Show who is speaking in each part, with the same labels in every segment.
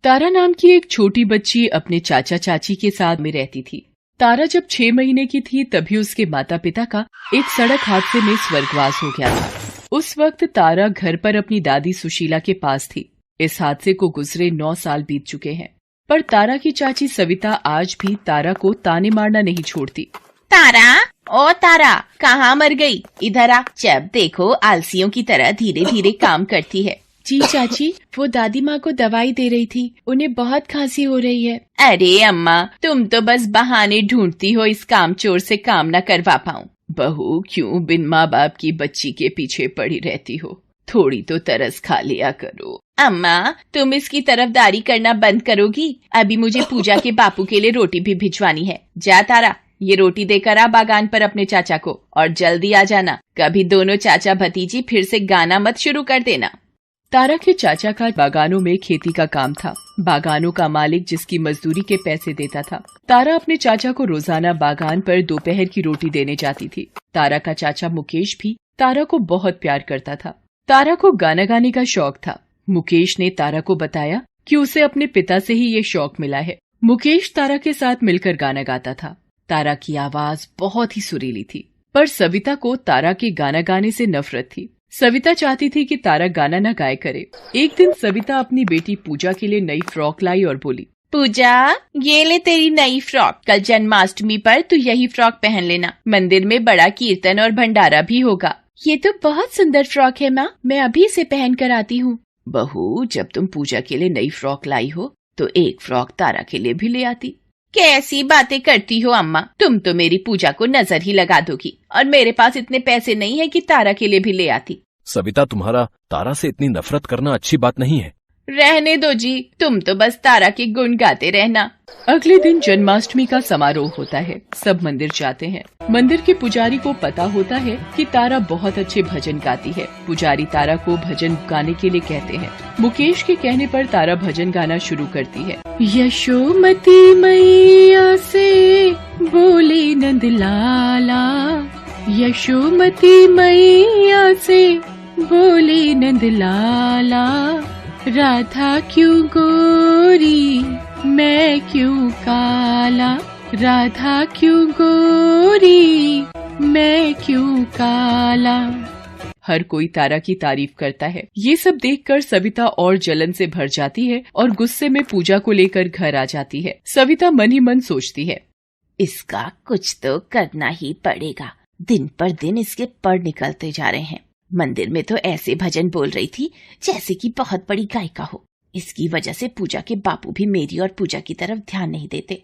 Speaker 1: तारा नाम की एक छोटी बच्ची अपने चाचा चाची के साथ में रहती थी। तारा जब 6 महीने की थी तभी उसके माता पिता का एक सड़क हादसे में स्वर्गवास हो गया था। उस वक्त तारा घर पर अपनी दादी सुशीला के पास थी। इस हादसे को गुजरे 9 साल बीत चुके हैं, पर तारा की चाची सविता आज भी तारा को ताने मारना नहीं छोड़ती।
Speaker 2: तारा, ओ तारा, कहाँ मर गई? इधर आ। जब देखो आलसियों की तरह धीरे धीरे काम करती है।
Speaker 1: जी चाची, वो दादी माँ को दवाई दे रही थी, उन्हें बहुत खांसी हो रही है।
Speaker 2: अरे अम्मा, तुम तो बस बहाने ढूंढती हो इस कामचोर से काम न करवा पाऊं।
Speaker 1: बहू, क्यों बिन माँ बाप की बच्ची के पीछे पड़ी रहती हो? थोड़ी तो तरस खा लिया करो।
Speaker 2: अम्मा, तुम इसकी तरफदारी करना बंद करोगी? अभी मुझे पूजा के बापू के लिए रोटी भी भिजवानी है। जा तारा, ये रोटी देकर आ बागान पर अपने चाचा को, और जल्दी आ जाना। कभी दोनों चाचा भतीजी फिर से गाना मत शुरू कर देना।
Speaker 1: तारा के चाचा का बागानों में खेती का काम था। बागानों का मालिक जिसकी मजदूरी के पैसे देता था। तारा अपने चाचा को रोजाना बागान पर दोपहर की रोटी देने जाती थी। तारा का चाचा मुकेश भी तारा को बहुत प्यार करता था। तारा को गाना गाने का शौक था। मुकेश ने तारा को बताया कि उसे अपने पिता से ही ये शौक मिला है। मुकेश तारा के साथ मिलकर गाना गाता था। तारा की आवाज बहुत ही सुरीली थी, पर सविता को तारा के गाना गाने से नफरत थी। सविता चाहती थी कि तारा गाना न गाया करे। एक दिन सविता अपनी बेटी पूजा के लिए नई फ्रॉक लाई और बोली,
Speaker 2: पूजा, ये ले तेरी नई फ्रॉक। कल जन्माष्टमी पर तू यही फ्रॉक पहन लेना। मंदिर में बड़ा कीर्तन और भंडारा भी होगा।
Speaker 1: ये तो बहुत सुंदर फ्रॉक है माँ, मैं अभी इसे पहन कर आती हूँ।
Speaker 2: बहू, जब तुम पूजा के लिए नई फ्रॉक लाई हो तो एक फ्रॉक तारा के लिए भी ले आती। कैसी बातें करती हो अम्मा, तुम तो मेरी पूजा को नजर ही लगा दोगी, और मेरे पास इतने पैसे नहीं है कि तारा के लिए भी ले आती।
Speaker 3: सविता, तुम्हारा तारा से इतनी नफरत करना अच्छी बात नहीं है।
Speaker 2: रहने दो जी, तुम तो बस तारा के गुण गाते रहना।
Speaker 1: अगले दिन जन्माष्टमी का समारोह होता है। सब मंदिर जाते हैं। मंदिर के पुजारी को पता होता है कि तारा बहुत अच्छे भजन गाती है। पुजारी तारा को भजन गाने के लिए कहते हैं। मुकेश के कहने पर तारा भजन गाना शुरू करती है। यशोमती मैया से बोले नंद लाला, यशोमती मैया से बोले नंद लाला, राधा क्यों गोरी मैं क्यों काला, राधा क्यों गोरी मैं क्यों काला। हर कोई तारा की तारीफ करता है। ये सब देखकर सविता और जलन से भर जाती है और गुस्से में पूजा को लेकर घर आ जाती है। सविता मन ही मन सोचती है,
Speaker 2: इसका कुछ तो करना ही पड़ेगा। दिन पर दिन इसके पढ़ निकलते जा रहे हैं। मंदिर में तो ऐसे भजन बोल रही थी जैसे कि बहुत बड़ी गायिका हो। इसकी वजह से पूजा के बापू भी मेरी और पूजा की तरफ ध्यान नहीं देते।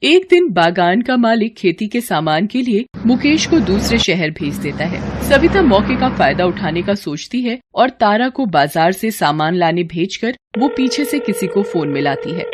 Speaker 1: एक दिन बागान का मालिक खेती के सामान के लिए मुकेश को दूसरे शहर भेज देता है। सविता मौके का फायदा उठाने का सोचती है और तारा को बाजार से सामान लाने भेजकर वो पीछे से किसी को फोन मिलाती है।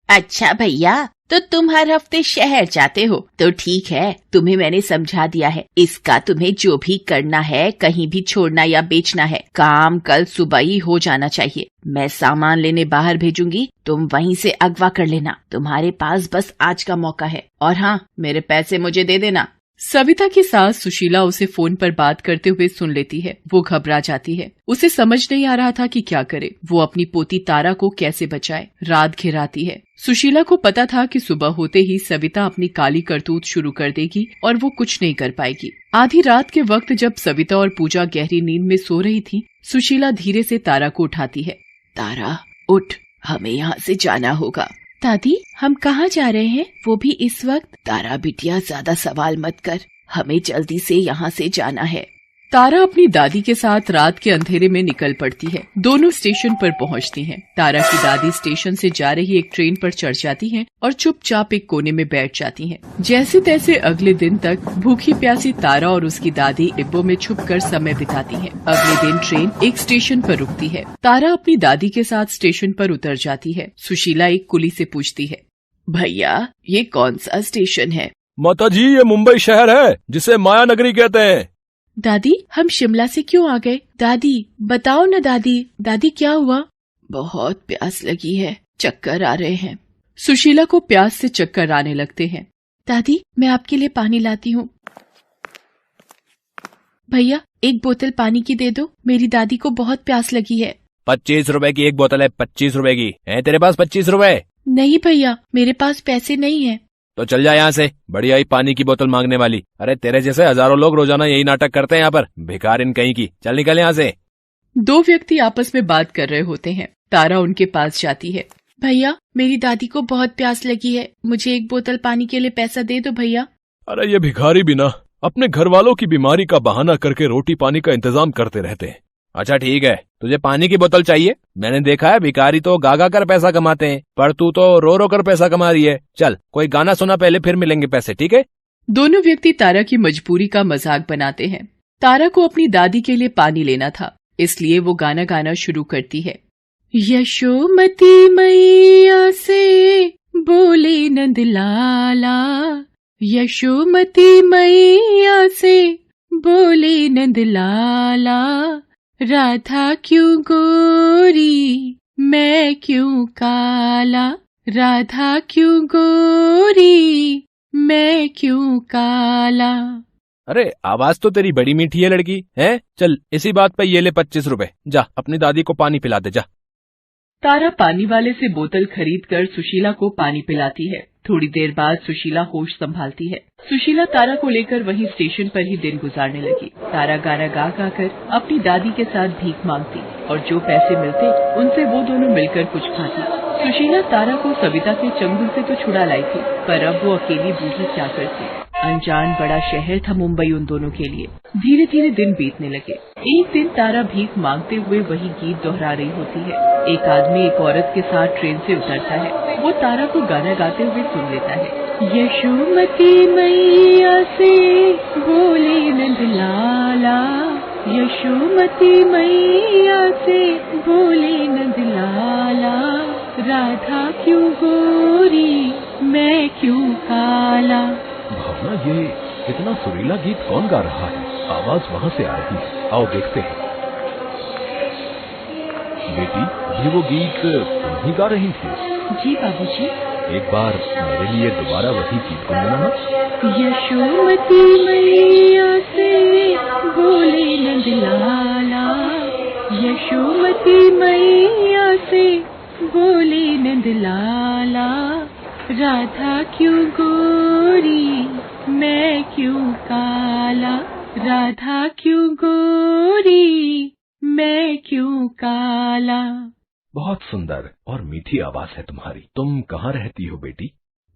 Speaker 2: अच्छा भैया, तो तुम हर हफ्ते शहर जाते हो तो ठीक है, तुम्हें मैंने समझा दिया है। इसका तुम्हें जो भी करना है, कहीं भी छोड़ना या बेचना है, काम कल सुबह ही हो जाना चाहिए। मैं सामान लेने बाहर भेजूंगी, तुम वहीं से अगवा कर लेना। तुम्हारे पास बस आज का मौका है, और हाँ, मेरे पैसे मुझे दे देना।
Speaker 1: सविता की सास सुशीला उसे फोन पर बात करते हुए सुन लेती है। वो घबरा जाती है। उसे समझ नहीं आ रहा था कि क्या करे। वो अपनी पोती तारा को कैसे बचाए। रात घिराती है। सुशीला को पता था कि सुबह होते ही सविता अपनी काली करतूत शुरू कर देगी और वो कुछ नहीं कर पाएगी। आधी रात के वक्त जब सविता और पूजा गहरी नींद में सो रही थी, सुशीला धीरे से तारा को उठाती है।
Speaker 2: तारा, उठ, हमें यहाँ से जाना होगा।
Speaker 1: दादी, हम कहाँ जा रहे हैं, वो भी इस वक्त?
Speaker 2: तारा बिटिया, ज्यादा सवाल मत कर, हमें जल्दी से यहाँ से जाना है।
Speaker 1: तारा अपनी दादी के साथ रात के अंधेरे में निकल पड़ती है। दोनों स्टेशन पर पहुँचती हैं। तारा की दादी स्टेशन से जा रही एक ट्रेन पर चढ़ जाती हैं और चुपचाप एक कोने में बैठ जाती हैं। जैसे तैसे अगले दिन तक भूखी प्यासी तारा और उसकी दादी डिब्बों में छुपकर समय बिताती हैं। अगले दिन ट्रेन एक स्टेशन पर रुकती है। तारा अपनी दादी के साथ स्टेशन पर उतर जाती है। सुशीला एक कुली से पूछती है,
Speaker 2: भैया, ये कौन सा स्टेशन है?
Speaker 3: माताजी, ये मुंबई शहर है जिसे माया नगरी कहते हैं।
Speaker 1: दादी, हम शिमला से क्यों आ गए? दादी, बताओ न दादी, दादी क्या हुआ?
Speaker 2: बहुत प्यास लगी है, चक्कर आ रहे हैं।
Speaker 1: सुशीला को प्यास से चक्कर आने लगते हैं। दादी, मैं आपके लिए पानी लाती हूँ। भैया, एक बोतल पानी की दे दो, मेरी दादी को बहुत प्यास लगी है।
Speaker 3: ₹25 की एक बोतल है, ₹25 की है तेरे पास? ₹25?
Speaker 2: नहीं भैया, मेरे पास पैसे नहीं है।
Speaker 3: तो चल जा यहाँ से, बढ़िया ही पानी की बोतल मांगने वाली। अरे तेरे जैसे हजारों लोग रोजाना यही नाटक करते हैं यहाँ पर, भिखारिन कहीं की। चल निकल यहाँ से।
Speaker 1: दो व्यक्ति आपस में बात कर रहे होते हैं। तारा उनके पास जाती है।
Speaker 2: भैया, मेरी दादी को बहुत प्यास लगी है, मुझे एक बोतल पानी के लिए पैसा दे दो भैया।
Speaker 3: अरे ये भिखारी भी ना अपने घर वालों की बीमारी का बहाना करके रोटी पानी का इंतजाम करते रहते हैं। अच्छा ठीक है, तुझे पानी की बोतल चाहिए? मैंने देखा है भिखारी तो गा गा कर पैसा कमाते हैं, पर तू तो रो रो कर पैसा कमा रही है। चल कोई गाना सुना पहले, फिर मिलेंगे पैसे, ठीक है?
Speaker 1: दोनों व्यक्ति तारा की मजबूरी का मजाक बनाते हैं। तारा को अपनी दादी के लिए पानी लेना था, इसलिए वो गाना गाना शुरू करती है। यशोमती मैया से बोले नंद लाला, यशोमती मैया से बोले नंद लाला, राधा क्यों गोरी मैं क्यों काला, राधा क्यों गोरी मैं क्यों काला।
Speaker 3: अरे आवाज तो तेरी बड़ी मीठी है लड़की, है? चल इसी बात पे ये ले ₹25, जा अपनी दादी को पानी पिला दे जा।
Speaker 1: तारा पानी वाले से बोतल खरीदकर सुशीला को पानी पिलाती है। थोड़ी देर बाद सुशीला होश संभालती है। सुशीला तारा को लेकर वहीं स्टेशन पर ही दिन गुजारने लगी। तारा गाना गा गा कर अपनी दादी के साथ भीख मांगती और जो पैसे मिलते उनसे वो दोनों मिलकर कुछ खाती। सुशीला तारा को सविता के चंगुल से तो छुड़ा लाई थी, पर अब वो अकेली बूढ़ी क्या करती। अनजान बड़ा शहर था मुंबई उन दोनों के लिए। धीरे धीरे दिन बीतने लगे। एक दिन तारा भीख मांगते हुए वही गीत दोहरा रही होती है। एक आदमी एक औरत के साथ ट्रेन से उतरता है। वो तारा को गाना गाते हुए सुन लेता है। यशोमती मैया से बोले नंद लाला, यशोमती मैया से बोले नंद लाला, राधा क्यों गोरी मैं क्यों काला।
Speaker 3: भावना, ये इतना सुरीला गीत कौन गा रहा है? आवाज वहाँ से आ रही है, आओ देखते हैं। बेटी, अभी वो गीत तुम ही गा रही थी?
Speaker 1: जी बाबूजी।
Speaker 3: एक बार मेरे लिए दोबारा वही गीत गुनगुनाना।
Speaker 1: यशोमती मैया से बोले नंद लाला, यशोमती मैया से बोले नंद लाला, राधा क्यों गोरी मैं क्यों काला, राधा क्यों गोरी मैं क्यों काला।
Speaker 3: बहुत सुंदर और मीठी आवाज है तुम्हारी। तुम कहाँ रहती हो बेटी?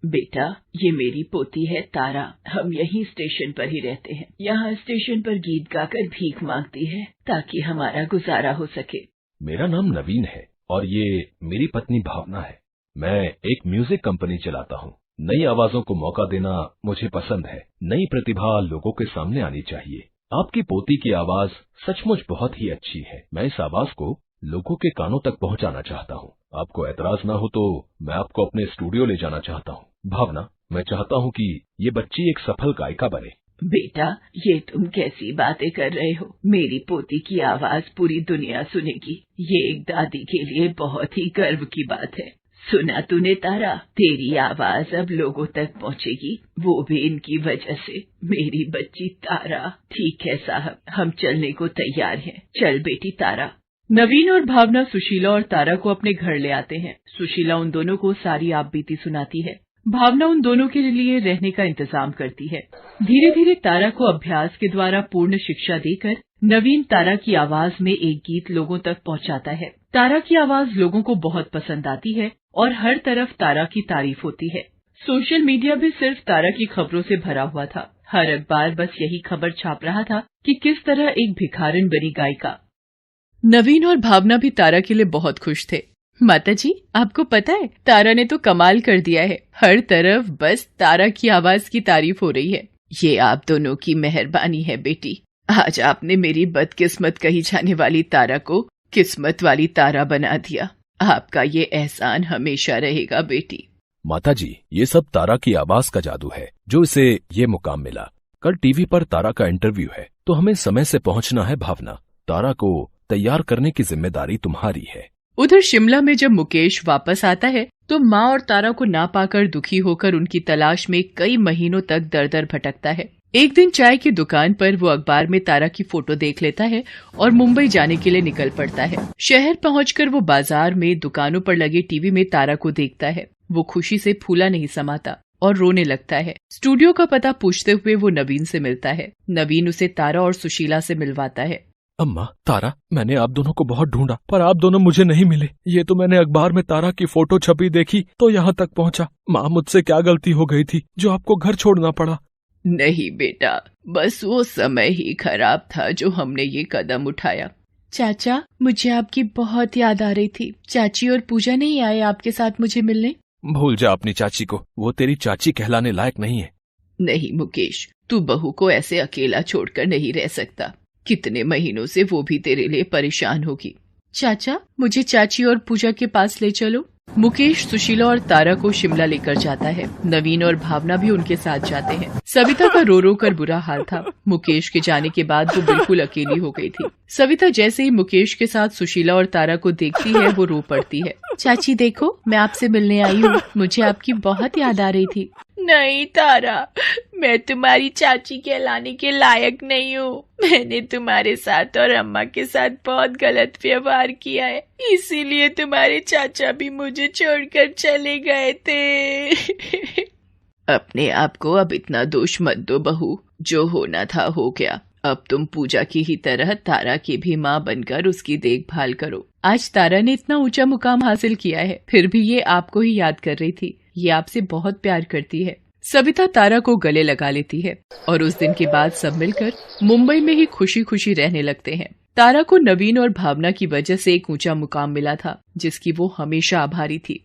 Speaker 1: बेटा, ये मेरी पोती है तारा। हम यहीं स्टेशन पर ही रहते हैं। यहाँ स्टेशन पर गीत गाकर भीख मांगती है ताकि हमारा गुजारा हो सके।
Speaker 3: मेरा नाम नवीन है और ये मेरी पत्नी भावना है। मैं एक म्यूजिक कंपनी चलाता हूँ। नई आवाजों को मौका देना मुझे पसंद है। नई प्रतिभा लोगों के सामने आनी चाहिए। आपकी पोती की आवाज सचमुच बहुत ही अच्छी है। मैं इस आवाज को लोगों के कानों तक पहुंचाना चाहता हूं। आपको ऐतराज ना हो तो मैं आपको अपने स्टूडियो ले जाना चाहता हूं। भावना, मैं चाहता हूं कि ये बच्ची एक सफल गायिका बने।
Speaker 1: बेटा, ये तुम कैसी बातें कर रहे हो? मेरी पोती की आवाज पूरी दुनिया सुनेगी। ये एक दादी के लिए बहुत ही गर्व की बात है। सुना तूने तारा, तेरी आवाज अब लोगों तक पहुंचेगी, वो भी इनकी वजह से। मेरी बच्ची तारा। ठीक है साहब, हम चलने को तैयार हैं। चल बेटी तारा। नवीन और भावना सुशीला और तारा को अपने घर ले आते हैं। सुशीला उन दोनों को सारी आपबीती सुनाती है। भावना उन दोनों के लिए रहने का इंतजाम करती है। धीरे धीरे तारा को अभ्यास के द्वारा पूर्ण शिक्षा देकर नवीन तारा की आवाज में एक गीत लोगों तक पहुंचाता है। तारा की आवाज लोगों को बहुत पसंद आती है और हर तरफ तारा की तारीफ होती है। सोशल मीडिया भी सिर्फ तारा की खबरों से भरा हुआ था। हर अखबार बस यही खबर छाप रहा था कि किस तरह एक भिखारिन बनी गायिका। नवीन और भावना भी तारा के लिए बहुत खुश थे। माताजी, आपको पता है तारा ने तो कमाल कर दिया है। हर तरफ बस तारा की आवाज की तारीफ हो रही है। ये आप दोनों की मेहरबानी है बेटी। आज आपने मेरी बदकिस्मत कही जाने वाली तारा को किस्मत वाली तारा बना दिया। आपका ये एहसान हमेशा रहेगा बेटी।
Speaker 3: माताजी, ये सब तारा की आवाज का जादू है जो इसे ये मुकाम मिला। कल टीवी पर तारा का इंटरव्यू है तो हमें समय से पहुंचना है। भावना, तारा को तैयार करने की जिम्मेदारी तुम्हारी है।
Speaker 1: उधर शिमला में जब मुकेश वापस आता है तो माँ और तारा को ना पाकर दुखी होकर उनकी तलाश में कई महीनों तक दर दर भटकता है। एक दिन चाय की दुकान पर वो अखबार में तारा की फोटो देख लेता है और मुंबई जाने के लिए निकल पड़ता है। शहर पहुंचकर वो बाजार में दुकानों पर लगे टीवी में तारा को देखता है। वो खुशी से फूला नहीं समाता और रोने लगता है। स्टूडियो का पता पूछते हुए वो नवीन से मिलता है। नवीन उसे तारा और सुशीला से मिलवाता है।
Speaker 4: अम्मा, तारा, मैंने आप दोनों को बहुत ढूंढा पर आप दोनों मुझे नहीं मिले। ये तो मैंने अखबार में तारा की फोटो छपी देखी तो यहाँ तक पहुँचा। माँ, मुझसे क्या गलती हो गई थी जो आपको घर छोड़ना पड़ा?
Speaker 1: नहीं बेटा, बस वो समय ही खराब था जो हमने ये कदम उठाया।
Speaker 2: चाचा, मुझे आपकी बहुत याद आ रही थी। चाची और पूजा नहीं आए आपके साथ मुझे मिलने?
Speaker 4: भूल जा अपनी चाची को, वो तेरी चाची कहलाने लायक नहीं है।
Speaker 1: नहीं मुकेश, तू बहू को ऐसे अकेला छोड़कर नहीं रह सकता। कितने महीनों से वो भी तेरे लिए परेशान होगी।
Speaker 2: चाचा, मुझे चाची और पूजा के पास ले चलो।
Speaker 1: मुकेश सुशीला और तारा को शिमला लेकर जाता है। नवीन और भावना भी उनके साथ जाते हैं। सविता का रो रो कर बुरा हाल था। मुकेश के जाने के बाद वो बिल्कुल अकेली हो गई थी। सविता जैसे ही मुकेश के साथ सुशीला और तारा को देखती है वो रो पड़ती है।
Speaker 2: चाची देखो, मैं आपसे मिलने आई हूँ। मुझे आपकी बहुत याद आ रही थी।
Speaker 5: नहीं तारा, मैं तुम्हारी चाची कहलाने के लायक नहीं हूँ। मैंने तुम्हारे साथ और अम्मा के साथ बहुत गलत व्यवहार किया है, इसीलिए तुम्हारे चाचा भी मुझे छोड़कर चले गए थे।
Speaker 1: अपने आप को अब इतना दोष मत दो बहू, जो होना था हो गया। अब तुम पूजा की ही तरह तारा की भी माँ बनकर उसकी देखभाल करो। आज तारा ने इतना ऊंचा मुकाम हासिल किया है, फिर भी ये आपको ही याद कर रही थी। ये आपसे बहुत प्यार करती है। सविता तारा को गले लगा लेती है और उस दिन के बाद सब मिलकर मुंबई में ही खुशी खुशी रहने लगते हैं। तारा को नवीन और भावना की वजह से एक ऊंचा मुकाम मिला था जिसकी वो हमेशा आभारी थी।